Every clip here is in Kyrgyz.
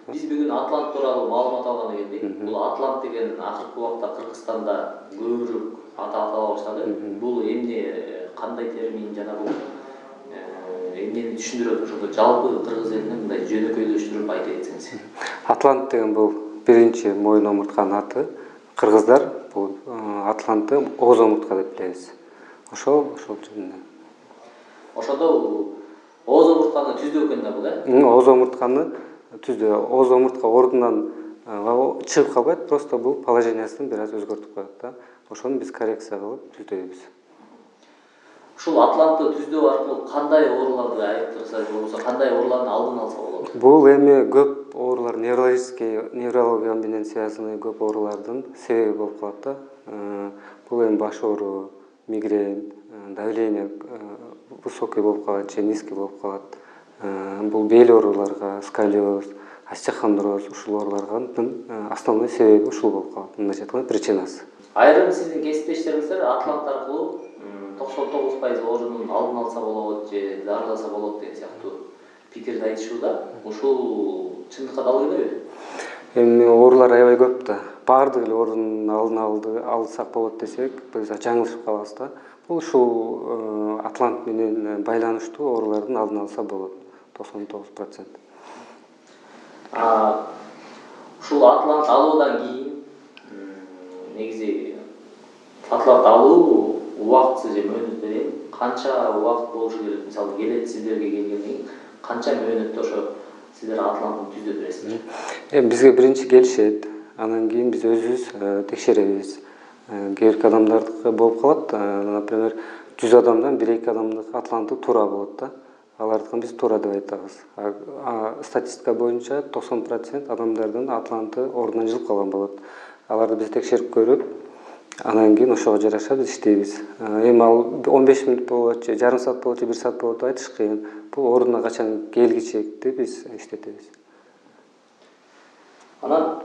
Биз бүгүн Атлант тууралуу маалымат алганы келдик. Бул Атлант деген акыркы убакта Кыргызстанда көбүрөөк атала баштады. Бул эмне, кандай термин жана бул эмнени түшүндүрөт? Ошондо жалпы кыргыз элине мындай жөнөкөйлөштүрүп айтып кетсеңиз. Атлант деген бул биринчи моюн омуртканын аты. Кыргыздар бул Атлантты ооз омуртка деп билебиз. Ошол жөнүндө. Ошондо ооз омуртканы түздөө экен да бул, Ооз омуртканы түздөө. Ооз омуртка ордунан чыгып калбайт, просто бул положениясын бир аз өзгөртүп коет да. Ошону биз коррекция кылып түздөйбүз. Ушул Атлантты түздөө аркылуу кандай ооруларды айыктырса же болбосо кандай оорулардын алдын алса болот? Бул эми көп оорулар неврология менен связанный көп оорулардын себеби болуп калат да. Бул эми баш оору, мигрень, давление высокий болуп калат же низкий болуп калат. Бул бел ооруларга, сколиоз, остеохондроз, ушул оорулардын основной себеби ушул болуп калат. Мындайча айтканда причинасы. Айрым сиздин кесиптештериңиздер Атлант аркылуу 99% оорунун алдын алса болот же дарыласа болот деген сыяктуу пикирди айтышууда. Ушул чындыкка далыл келеби? Эми оорулар аябай көп да. Баардык эле оорунун алдын алсак болот десек, биз жаңылышып калабыз да. Бул ушул Атлант менен байланыштуу оорулардын алдын алса болот. 99%. Ушул Атлант алуудан кийин негизи Атлант алуу убактысы же мөөнөттөрү канча убакыт болушу керек? Мисалы келет сиздерге келгенден кийин канча мөөнөттө ошо сиздер Атлантты түздөп бересиздер? Бизге биринчи келишет, анан кийин биз өзүбүз текшеребиз. Кээ бир адамдардыкы болуп калат, например, 100 адамдан 1-2 адамдыкы Атланты туура болот да. Алардыкын биз туура деп айтабыз. Статистика боюнча 90% адамдардын Атланты ордунан жылып калган болот. Аларды биз текшерип көрүп, анан кийин ошого жараша биз иштейбиз. Эми ал 15 мүнөт болот же жарым саат болот же 1 саат болот деп айтыш кыйын. Бул ордуна качан келгичекти биз иштетебиз. Анан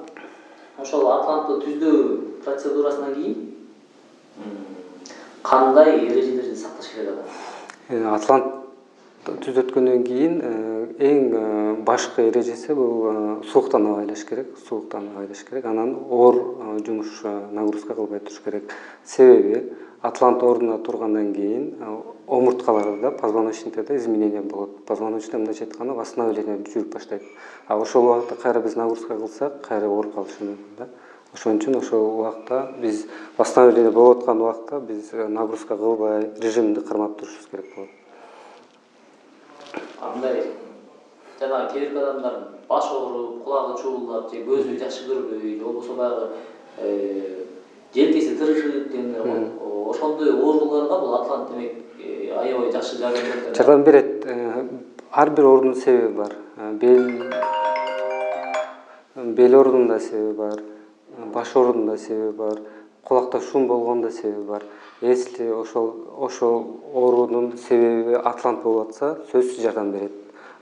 ошол Атлантты түздөө процедурасынан кийин кандай эрежелерди сакташ керек адам? Атлант түзөткөндөн кийин эң башкы эрежеси бул сууктан абайлаш керек. Анан оор жумуш нагрузка кылбай туруш керек. Себеби Атлант ордуна тургандан кийин омурткаларда, позвоночниктерде изменение болот. Позвоночник мындайча айтканда восстановление жүрүп баштайт. Ошол убакта кайра биз нагрузка кылсак, кайра ооруп калышы мүмкүн да. Ошон үчүн ошол убакта биз восстановление болуп аткан убакта биз нагрузка кылбай, режимди кармап турушубуз керек болот. Андай жана кээ бир адамдар баш ооруп, кулагы чуулдап же көзү жакшы көрбөй, же болбосо баягы желкеси тырышып дегендер болот. Ошондой ооруларга бул Атлант демек аябай жакшы жардам берет. Жардам берет. Ар бир оорунун себеби бар. Бел оорунун себеби бар, баш оорунун себеби бар, кулакта шум болгондо себеби бар. Если ошол оорунун себеби Атлант болуп атса, сөзсүз жардам берет.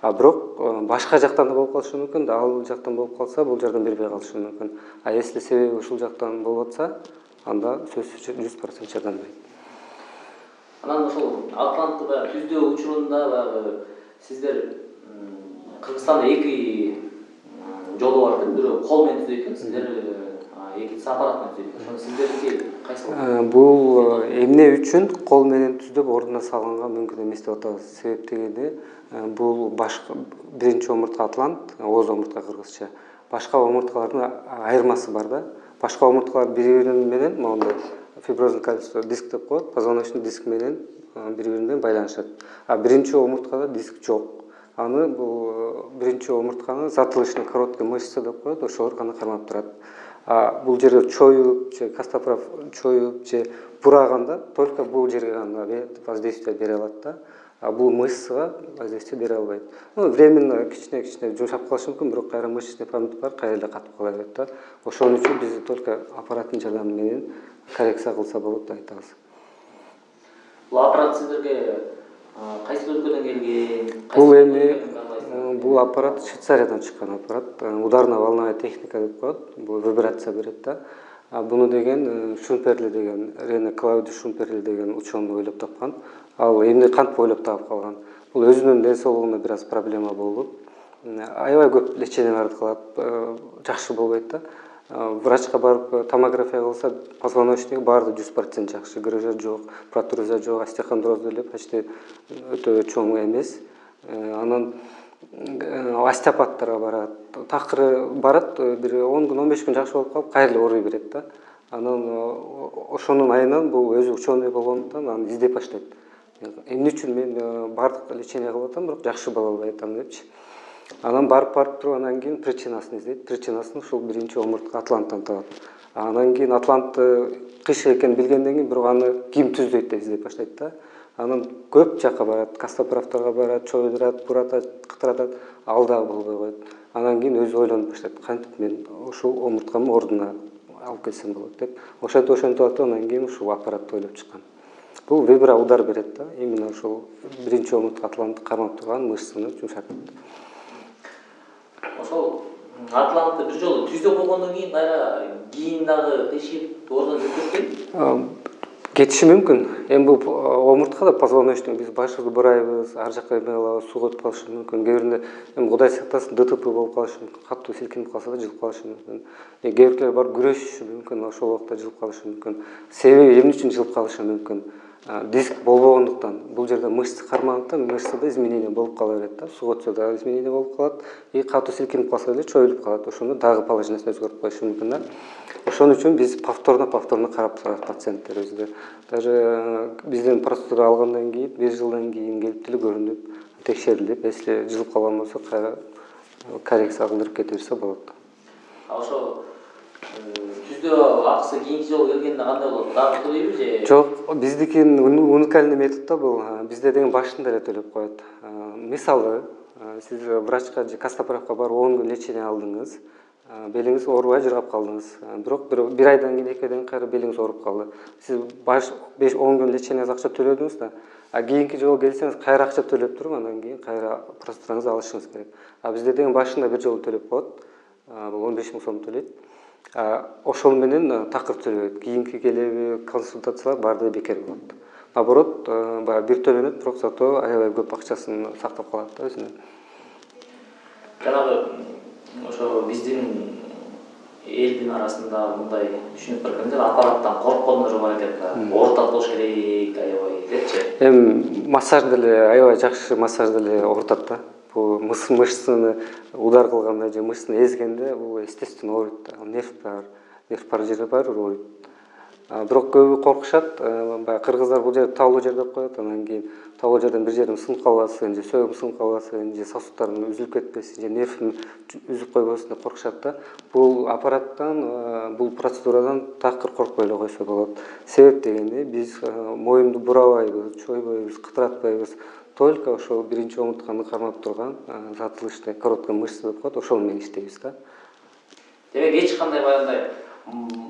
Бирок башка жактан да болуп калышы мүмкүн, ал жактан болуп калса, бул жардам бербей калышы мүмкүн. Если себеби ушул жактан болуп атса, анда сөзсүз 100% жардам берет. Анан ошол Атлантты баягы түздөө учурунда баягы сиздер Кыргызстанда 2 жолу бар экен. Бирөө кол менен түзөйт экен, сиздер экинчиси аппарат менен түзөйт экен. Ошондо сиздердики кайсы? Бул эмне үчүн кол менен түздөп ордуна салганга мүмкүн эмес деп атабыз. Себеп дегени бул башка биринчи омуртка Атлант, ооз омуртка кыргызча. Башка омурткалардын айырмасы бар да. Башка омурткалар бири-бири менен моундай фиброзный кальций диск деп коет, позвоночный диск менен бири-бири менен байланышат. Биринчи омурткада диск жок. Аны бул биринчи омуртканы затылочный короткий мышца деп коет, ошолор гана кармап турат. Бул жерге чоюп же костоправ чоюп же бураганда только бул жерге гана воздействие бере алат да. Бул мышцага воздействие бере албайт. Временно кичине жумшап калышы мүмкүн, бирок кайра мышечный память бар, кайра эле катып кала берет да. Ошон үчүн биз только аппараттын жардамы менен коррекция кылса болот деп айтабыз. Бул аппарат сиздерге кайсы өлкөдөн келген? Бул эми бул аппарат Швейцариядан чыккан аппарат. Ударно-волновая техника деп коет. Бул вибрация берет да. Буну деген Шумперли деген, Рене Клауди Шумперли деген ученый ойлоп тапкан. Ал эмне кантип ойлоп таап калган? Бул өзүнүн ден соолугуна бир аз проблема болуп, аябай көп лечение барды кылат, жакшы болбойт да. Врачка барып томография кылса позвоночник баары 100% жакшы, грыжа жок, протрузия жок, остеохондроз деле почти өтө чоң эмес. Анан остеопаттарга барат, такыр барат, бир 10 күн 15 күн жакшы болуп калып кайра эле ооруй берет да. Анан ошонун айынан бул өзү ученый болгондуктан аны издей баштайт. Эмне үчүн мен бардык лечение кылып атам, бирок жакшы боло албай атам депчи. Анан барып туруп анан кийин причинасын издейт. Причинасын ушул биринчи омуртка атланттан табат. Анан кийин атлантты кыш экенин билгенден кийин бирок аны ким түздөйт деп издей баштайт да. Анан көп жакка барат, костоправторго барат, чойдурат, буратат, кытыратат, ал дагы болбой коет. Анан кийин өзү ойлонуп баштайт, кантип мен ушул омурткамды ордуна алып келсем болот деп. Ошентип атып анан кийин ушул аппаратты ойлоп чыккан. Бул вибра удар берет да, именно ушул биринчи омуртка атлантты кармап турган мышцаны жумшатат. Ошол атлантты бир жолу түздө болгондон кийин дагы кыйшыйып ордон жүрүп кетпейби? Кетиши мүмкүн. Эми бул омурткада позвоночник биз башыбызды бурайбыз, ар жакка эме кылабыз, суга өтүп калышы мүмкүн. Кээ биринде эми Кудай сактасын ДТП болуп калышы мүмкүн, катуу силкинип калса да жылып калышы мүмкүн. Кээ биркилер барып күрөшүшү мүмкүн, ошол убакта жылып калышы мүмкүн. Себеби эмне үчүн жылып калышы мүмкүн? Диск болбогондуктан, бул жерде мышца кармагандыктан мышцада изменение болуп кала берет да. Суга өтсө дагы изменение болуп калат, и катуу силкинип калса деле чоюлуп калат. Ошондо дагы положениясын өзгөртүп коюшу мүмкүн да. Ошон үчүн биз повторно карап турабыз пациенттерибизди. Даже бизден процедура алгандан кийин 1 жылдан кийин келип деле көрүнүп, текшерилип, если жылып калган болсо кайра коррекция кылдырып кете берсе болот. Ошо түздө акысы кийинки жолу келгенде кандай болот? Дагы төлөйбү же? Жок, биздикин уникальный метод да бул. Бизде деген башында эле төлөп коет. Мисалы, сиз врачка же костоправка барып 10 күн лечение алдыңыз, белиңиз оорубай жыргап калдыңыз. Бирок бир айдан кийин, 2 айдан кийин кайра белиңиз ооруп калды. Сиз 5-10 күн лечениеңизге акча төлөдүңүз да, кийинки жолу келсеңиз кайра акча төлөп туруп, андан кийин кайра процедураңызды алышыңыз керек. Бизде деген башында бир жолу төлөп коет. Бул 15 000 сом төлөйт. Ошол менен такыр төлөбөйт. Кийинки келеби консультациялар баары бекер болот. Наоборот, баягы бир төлөнөт, бирок зато аябай көп акчасын сактап калат да өзүнө. Жанагы ошо биздин элдин арасында мындай түшүнүк бар экен да, аппараттан корккондор бар экен. Оорута болуш керек аябай депчи. Эми массаж деле аябай жакшы массаж деле оорутат да. Бул мышцаны удар кылганда же мышцаны эзгенде бул естественно ооруйт да. Нерв бар жери баары ооруйт. Бирок көбү коркушат, баягы кыргыздар бул жерди таалуу жер деп коет, анан кийин таалуу жерден бир жерим сынып калбасын, же сөөгүм сынып калбасын, же сосудтарым үзүлүп кетпесин, же нервим үзүп койбосун деп коркушат да. Бул аппараттан, бул процедурадан такыр коркпой эле койсо болот. Себеп дегенде биз моюнду бурабайбыз, чойбойбуз, кытыратпайбыз. Только ошол биринчи омуртканы кармап турган затылычный короткая мышца деп коет, ошол менен иштейбиз да. Демек эч кандай баягындай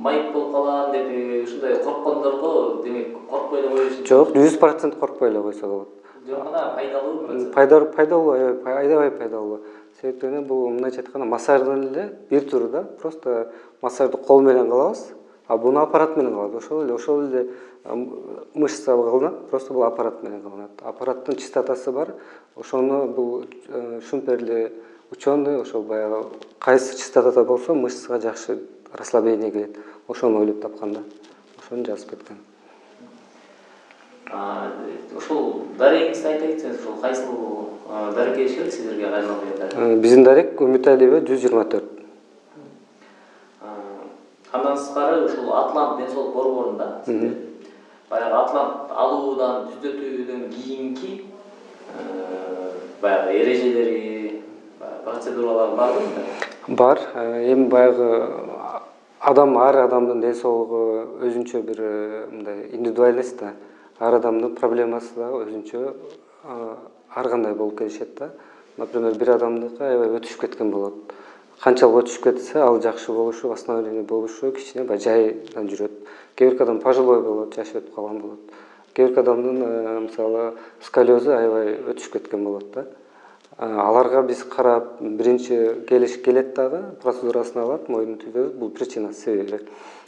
майып болуп калам деп ушундай корккондорго демек коркпой эле коюш. Жок, 100% коркпой эле койсо болот. Жок, мына пайдалуу. Пайдалуу, аябай пайдалуу. Себептен бул мындайча айтканда массаждын эле бир түрү да. Просто массажды кол менен кылабыз, буну аппарат менен кылабыз. Ошол эле мышца кылынат, просто бул аппарат менен кылынат. Аппараттын частотасы бар. Ошону бул шумперле ученый ошол баягы кайсы частотада болсо мышцага жакшы расслабление келет. Ошону ойлоп тапкан да. Ошону жазып кеткен. Ошол дарегиңизди айта кетсеңиз, ошол кайсыл дарек керек силерге кайрылганда? Биздин дарек Үмүталиева 124. Андан сырткары ушул Атлант ден соолук борборунда сиздер баягы Атлант алуудан түздөтүүдөн кийинки баягы эрежелери, процедуралар барбы? Бар. Эми баягы ар адамдын ден соолугу өзүнчө бир мындай индивидуальность да. Ар адамдын проблемасы да өзүнчө ар кандай болуп келишет да. Например, бир адамдыкы аябай өтүшүп кеткен болот. Канчалык өтүшүп кетсе, ал жакшы болушу, восстановление болушу кичине баягы жайдан жүрөт. Кээ бир адам пожилой болот, жашы өтүп калган болот. Кээ бир адамдын мисалы сколиозу аябай өтүшүп кеткен болот да. Аларга биз карап, биринчи келет дагы, процедурасын алат, моюнун түзөбүз, бул причинасы себеби.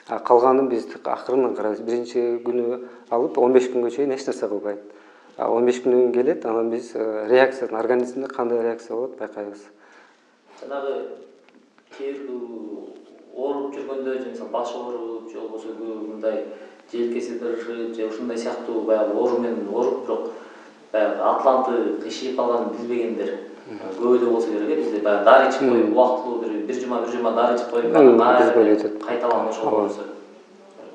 Калганын биз акырынан карайбыз. Биринчи күнү алып 15 күнгө чейин эч нерсе кылбайт. 15 күнүн келет, анан биз реакциясын, организмде кандай реакция болот байкайбыз. жанагы кээ бир ооруп жүргөндө мисалы башы ооруп же болбосо мындай желкеси тырышып же ушундай сыяктуу баягы оору менен ооруп бирок баягы атланты кыйшайып калганын билбегендер көп эле болсо керек бизде баягы дары ичип коюп убактылуу бир жума дары ичип коюп кайталап ошол болсо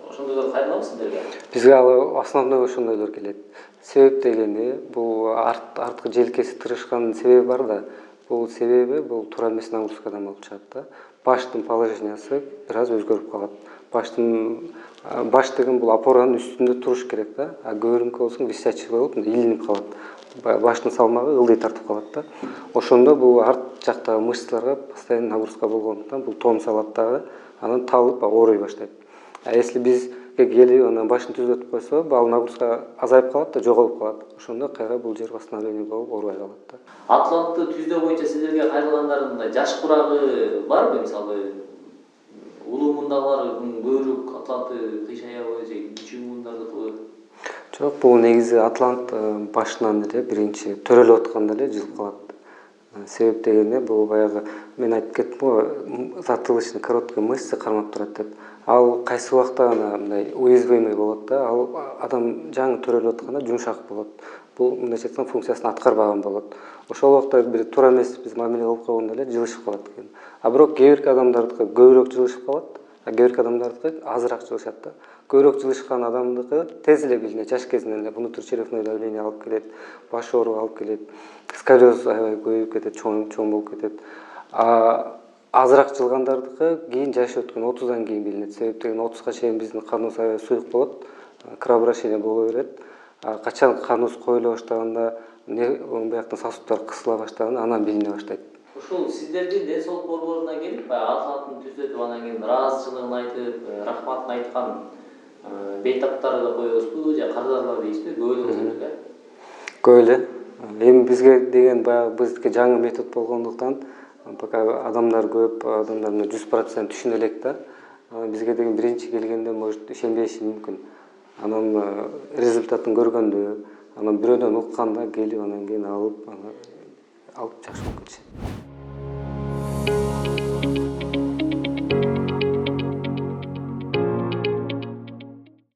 ошондойлор кайрылабы сиздерге? Бизге ал основной ошондойлор келет. Себеп дегени бул арткы желкеси тырышканын себеби бар да. Бул себеби бул туура эмес нагрузкадан болуп чыгат да. Баштын положениясы бир аз өзгөрүп калат. Баш деген бул опоранын үстүндө туруш керек да. А көбүрүнкү болсо висячий болуп илинип калат. Баштын салмагы ылдый тартып калат да. Ошондо бул арт жактагы мышцаларга постоянно нагрузка болгондуктан бул тонус алат дагы, анан талып ооруй баштайт. А если бизге келип анан башын түзөтүп койсо, ал нагрузка азайып калат да, жоголуп калат. Ошондо кайра бул жер восстановление болуп оорубай калат да. Атлантты түздөө боюнча сиздерге кайрылгандардын жаш курагы барбы? Мисалы улуу мундагылар көбүрөөк атланты кыйшаябы же кичүү мундардыкы? Жок, бул негизи атлант башынан эле биринчи төрөлүп атканда эле жылып калат. Себеп дегенде бул баягы мен айтып кеттим го, затылочный короткий мышцы кармап турат деп. Ал кайсы убакта гана мындай уязвимый болот да, ал адам жаңы төрөлүп атканда жумшак болот. Бул мындайча айтканда функциясын аткарбаган болот. Ошол убакта бир туура эмес биз мамиле кылып койгондо эле жылышып калат экен. А бирок кээ бирки адамдардыкы көбүрөөк жылышып калат, а кээ бирки адамдардыкы азыраак жылышат да. Көбүрөөк жылышкан адамдыкы тез эле билинет, жаш кезинен эле внутричерепное давление алып келет, баш ооругу алып келет, сколиоз аябай көбөйүп кетет, чоң болуп кетет. Азыраак жылгандардыкы кийин жаш өткөн 30дан кийин билинет. Себеп деген 30га чейин биздин каныбыз аябай суюк болот, кровообращение боло берет. Качан каныбыз коюла баштаганда, бияктын сосудтары кысыла баштаганда анан билине баштайт. Ушул сиздердин ден соолук борборуна келип, атлантын түзөтүп анан кийин ыраазычылыгын айтып, рахматын айткан бейтаптарды да коебузбу же кардарлар дейсизби? Көп эле болсо керек, Көп эле. Эми бизге деген баягы биздики жаңы метод болгондуктан пока адамдар көп, адамдар 100% түшүнө элек да. Бизге деген биринчи келгенде может ишенбеши мүмкүн. Анан результатын көргөндө, анан бирөөдөн укканда келип анан кийин алып жакшы болуп кетишет.